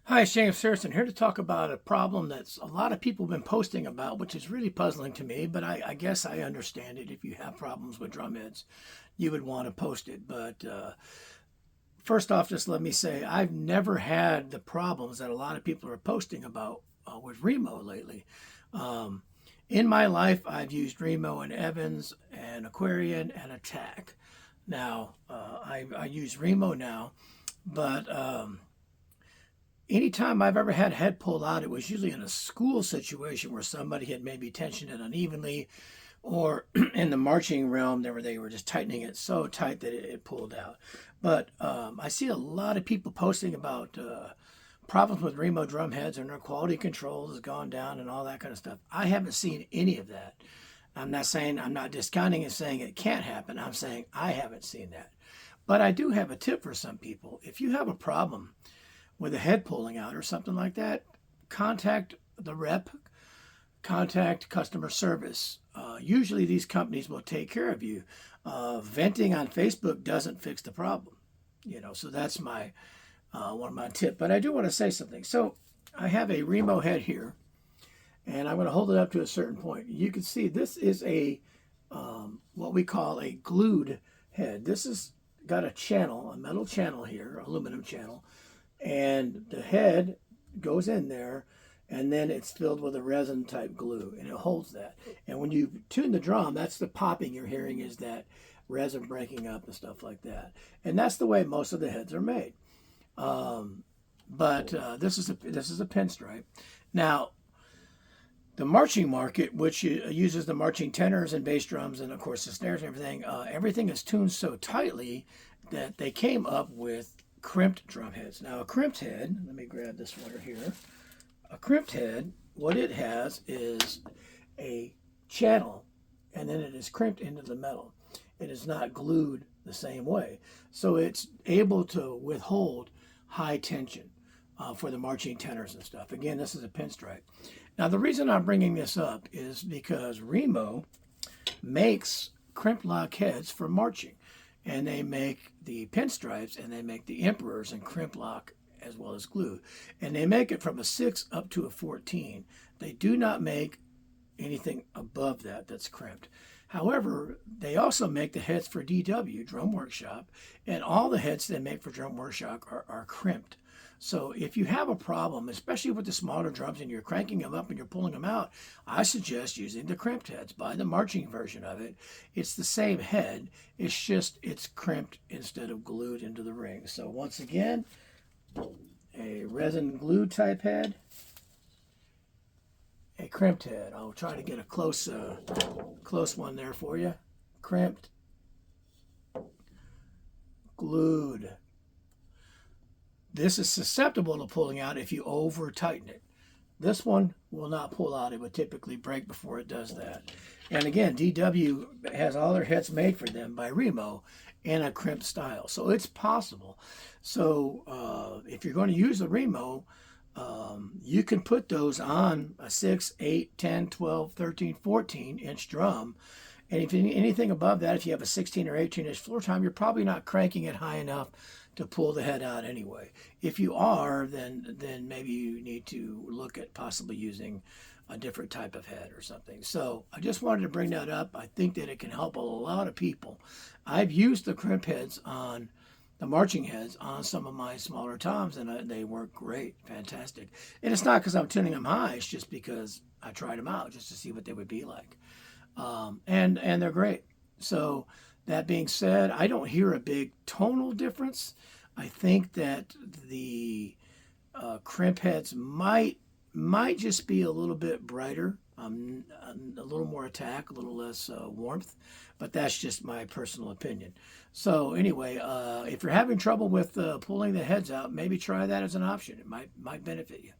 Hi, it's James Harrison here to talk about a problem that's a lot of people have been posting about, which is really puzzling to me, but I guess I understand it. If you have problems with drum heads, you would want to post it. But first off, just let me say I've never had the problems that a lot of people are posting about with Remo lately. Um, in my life, I've used Remo and Evans and Aquarian and Attack. Now, I use Remo now, but anytime I've ever had head pulled out, it was usually in a school situation where somebody had maybe tensioned it unevenly, or in the marching realm, they were just tightening it so tight that it pulled out. But I see a lot of people posting about problems with Remo drum heads and their quality control has gone down and all that kind of stuff. I haven't seen any of that. I'm not discounting and saying it can't happen. I'm saying I haven't seen that. But I do have a tip for some people. If you have a problem with a head pulling out or something like that, contact the rep, contact customer service. Usually these companies will take care of you. Venting on Facebook doesn't fix the problem, so that's my one of my tips. But I do want to say something. So I have a Remo head here, and I'm going to hold it up to a certain point. You can see this is a what we call a glued head. This has got a channel, a metal channel here, aluminum channel, and the head goes in there, and then it's filled with a resin type glue, and it holds that. And when you tune the drum, that's the popping you're hearing, is that resin breaking up and stuff like that. And that's the way most of the heads are made. But this is a pinstripe. Now, the marching market, which uses the marching tenors and bass drums, and of course the snares and everything, everything is tuned so tightly that they came up with crimped drum heads. Now, a crimped head, let me grab this one here. A crimped head, what it has is a channel, and then it is crimped into the metal. It is not glued the same way. So it's able to withhold high tension for the marching tenors and stuff. Again, this is a pinstripe. Now, the reason I'm bringing this up is because Remo makes crimp lock heads for marching. And they make the pinstripes, and they make the emperors and crimp lock as well as glue. And they make it from a 6 up to a 14. They do not make anything above that that's crimped. However, they also make the heads for DW, Drum Workshop, and all the heads they make for Drum Workshop are crimped. So if you have a problem, especially with the smaller drums and you're cranking them up and you're pulling them out, I suggest using the crimped heads. Buy the marching version of it. It's the same head. It's crimped instead of glued into the ring. So once again, a resin glue type head, a crimped head. I'll try to get a close one there for you. Crimped, glued. This is susceptible to pulling out if you over tighten it. This one will not pull out. It would typically break before it does that. And again, DW has all their heads made for them by Remo in a crimped style. So it's possible. So if you're going to use the Remo, you can put those on a 6, 8, 10, 12, 13, 14 inch drum. And if anything above that, if you have a 16 or 18 inch floor tom, you're probably not cranking it high enough to pull the head out anyway. If you are, then maybe you need to look at possibly using a different type of head or something. So I just wanted to bring that up. I think that it can help a lot of people. I've used the crimp heads on the marching heads on some of my smaller toms, and they work great, fantastic. And it's not because I'm tuning them high, it's just because I tried them out just to see what they would be like. And they're great. So that being said, I don't hear a big tonal difference. I think that the crimp heads might just be a little bit brighter, a little more attack, a little less warmth, but that's just my personal opinion. So anyway, if you're having trouble with pulling the heads out, maybe try that as an option. It might benefit you.